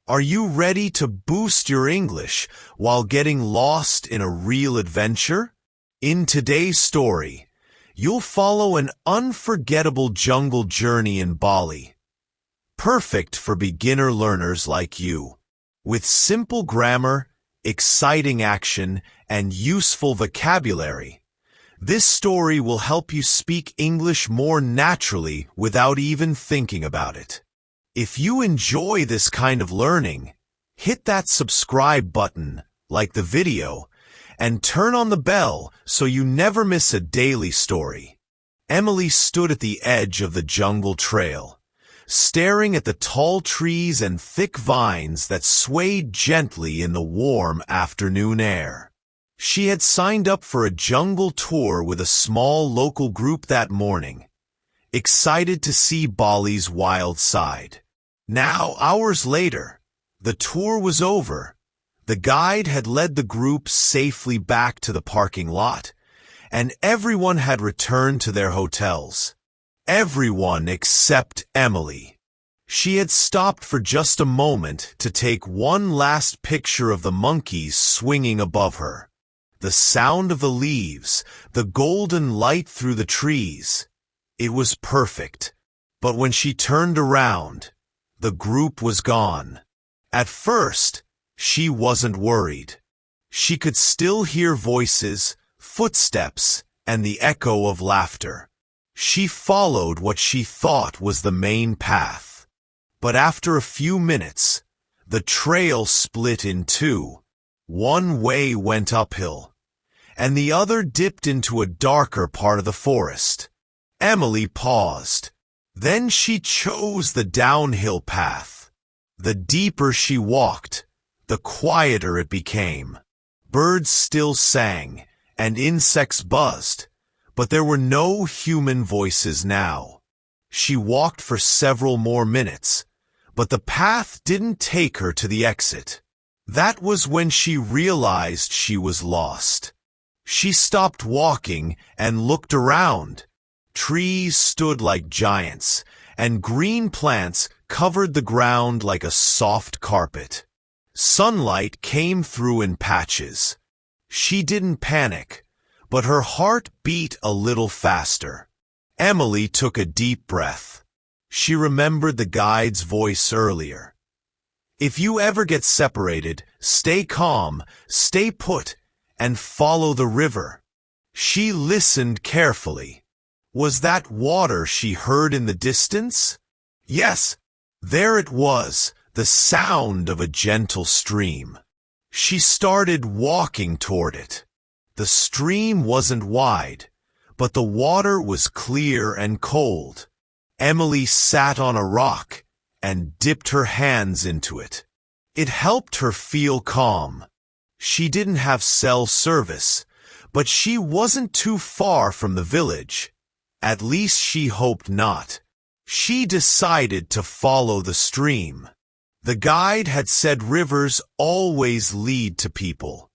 Are you ready to boost your English while getting lost in a real adventure? In today's story, you'll follow an unforgettable jungle journey in Bali, perfect for beginner learners like you. With simple grammar, exciting action, and useful vocabulary, this story will help you speak English more naturally without even thinking about it. If you enjoy this kind of learning, hit that subscribe button, like the video, and turn on the bell so you never miss a daily story. Emily stood at the edge of the jungle trail, staring at the tall trees and thick vines that swayed gently in the warm afternoon air. She had signed up for a jungle tour with a small local group that morning, excited to see Bali's wild side. Now, hours later, the tour was over. The guide had led the group safely back to the parking lot, and everyone had returned to their hotels. Everyone except Emily. She had stopped for just a moment to take one last picture of the monkeys swinging above her. The sound of the leaves, the golden light through the trees. It was perfect. But when she turned around, the group was gone. At first, she wasn't worried. She could still hear voices, footsteps, and the echo of laughter. She followed what she thought was the main path. But after a few minutes, the trail split in two. One way went uphill, and the other dipped into a darker part of the forest. Emily paused. Then she chose the downhill path. The deeper she walked, the quieter it became. Birds still sang, and insects buzzed, but there were no human voices now. She walked for several more minutes, but the path didn't take her to the exit. That was when she realized she was lost. She stopped walking and looked around. Trees stood like giants, and green plants covered the ground like a soft carpet. Sunlight came through in patches. She didn't panic, but her heart beat a little faster. Emily took a deep breath. She remembered the guide's voice earlier. If you ever get separated, stay calm, stay put, and follow the river. She listened carefully. Was that water she heard in the distance? Yes, there it was, the sound of a gentle stream. She started walking toward it. The stream wasn't wide, but the water was clear and cold. Emily sat on a rock and dipped her hands into it. It helped her feel calm. She didn't have cell service, but she wasn't too far from the village. At least she hoped not. She decided to follow the stream. The guide had said rivers always lead to people.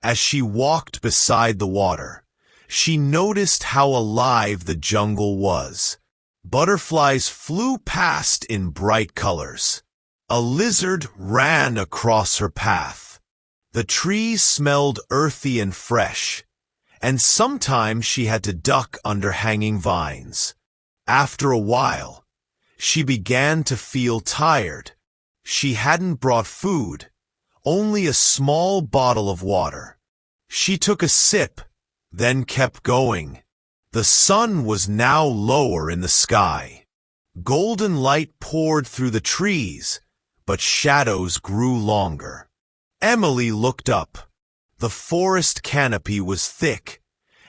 As she walked beside the water, she noticed how alive the jungle was. Butterflies flew past in bright colors. A lizard ran across her path. The trees smelled earthy and fresh, and sometimes she had to duck under hanging vines. After a while, she began to feel tired. She hadn't brought food, only a small bottle of water. She took a sip, then kept going. The sun was now lower in the sky. Golden light poured through the trees, but shadows grew longer. Emily looked up. The forest canopy was thick,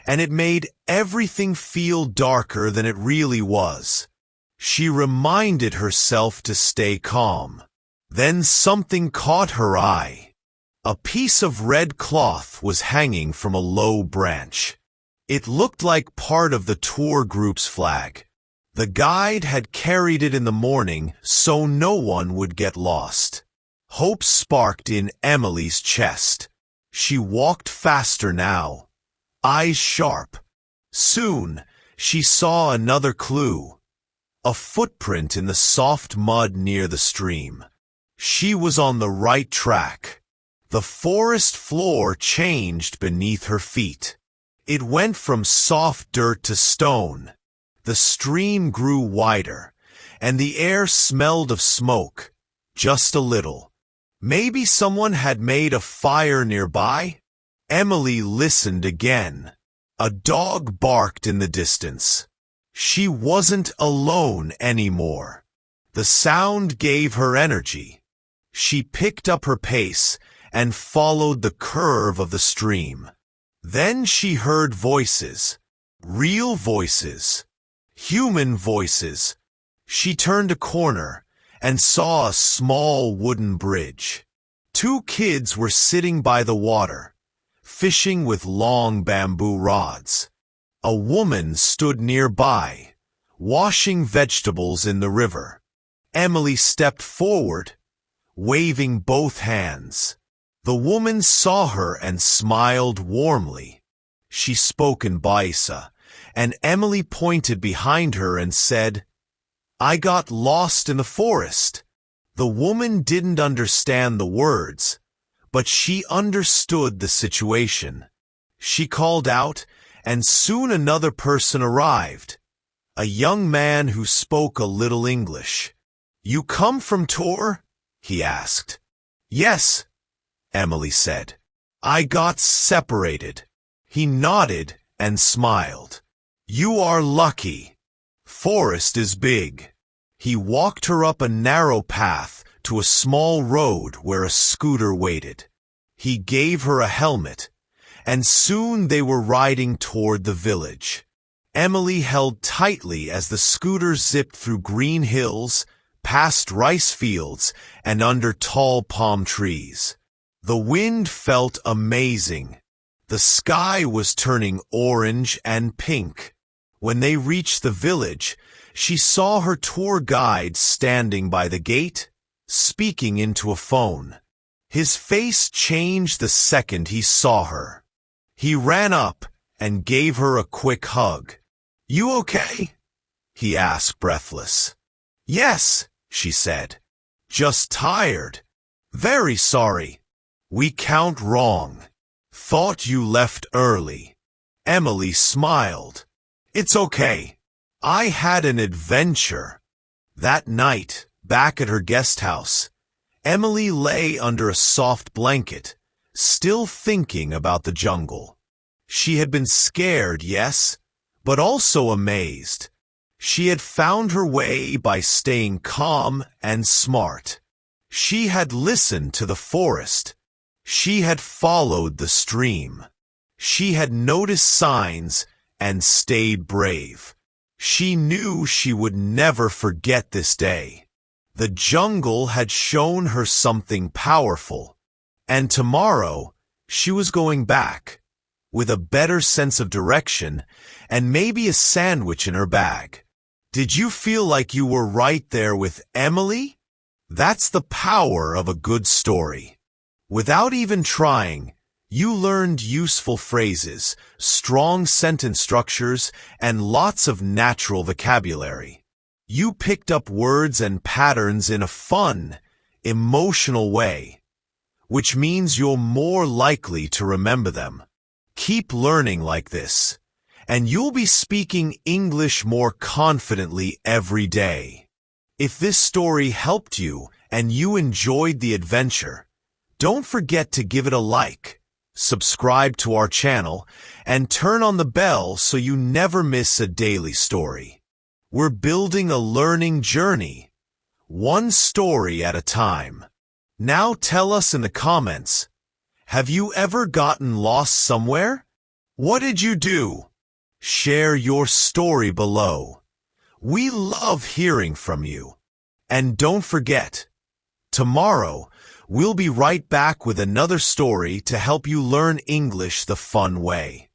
and it made everything feel darker than it really was. She reminded herself to stay calm. Then something caught her eye. A piece of red cloth was hanging from a low branch. It looked like part of the tour group's flag. The guide had carried it in the morning so no one would get lost. Hope sparked in Emily's chest. She walked faster now, eyes sharp. Soon, she saw another clue. A footprint in the soft mud near the stream. She was on the right track. The forest floor changed beneath her feet. It went from soft dirt to stone. The stream grew wider, and the air smelled of smoke, just a little. Maybe someone had made a fire nearby? Emily listened again. A dog barked in the distance. She wasn't alone anymore. The sound gave her energy. She picked up her pace and followed the curve of the stream. Then she heard voices. Real voices. Human voices. She turned a corner and saw a small wooden bridge. Two kids were sitting by the water, fishing with long bamboo rods. A woman stood nearby, washing vegetables in the river. Emily stepped forward, waving both hands. The woman saw her and smiled warmly. She spoke in Baisa, and Emily pointed behind her and said, "I got lost in the forest." The woman didn't understand the words, but she understood the situation. She called out, and soon another person arrived, a young man who spoke a little English. "You come from Tor?" he asked. "Yes," Emily said. "I got separated." He nodded and smiled. "You are lucky. Forest is big." He walked her up a narrow path to a small road where a scooter waited. He gave her a helmet, and soon they were riding toward the village. Emily held tightly as the scooter zipped through green hills, past rice fields, and under tall palm trees. The wind felt amazing. The sky was turning orange and pink. When they reached the village, she saw her tour guide standing by the gate, speaking into a phone. His face changed the second he saw her. He ran up and gave her a quick hug. "You okay?" he asked, breathless. "Yes," she said. "Just tired. Very sorry. We count wrong. Thought you left early." Emily smiled. "It's okay. I had an adventure." That night, back at her guest house, Emily lay under a soft blanket, still thinking about the jungle. She had been scared, yes, but also amazed. She had found her way by staying calm and smart. She had listened to the forest. She had followed the stream. She had noticed signs and stayed brave. She knew she would never forget this day. The jungle had shown her something powerful, and tomorrow she was going back, with a better sense of direction and maybe a sandwich in her bag. Did you feel like you were right there with Emily? That's the power of a good story. Without even trying, you learned useful phrases, strong sentence structures, and lots of natural vocabulary. You picked up words and patterns in a fun, emotional way, which means you're more likely to remember them. Keep learning like this, and you'll be speaking English more confidently every day. If this story helped you and you enjoyed the adventure, don't forget to give it a like, subscribe to our channel, and turn on the bell so you never miss a daily story. We're building a learning journey, one story at a time. Now tell us in the comments, have you ever gotten lost somewhere? What did you do? Share your story below. We love hearing from you. And don't forget, tomorrow, we'll be right back with another story to help you learn English the fun way.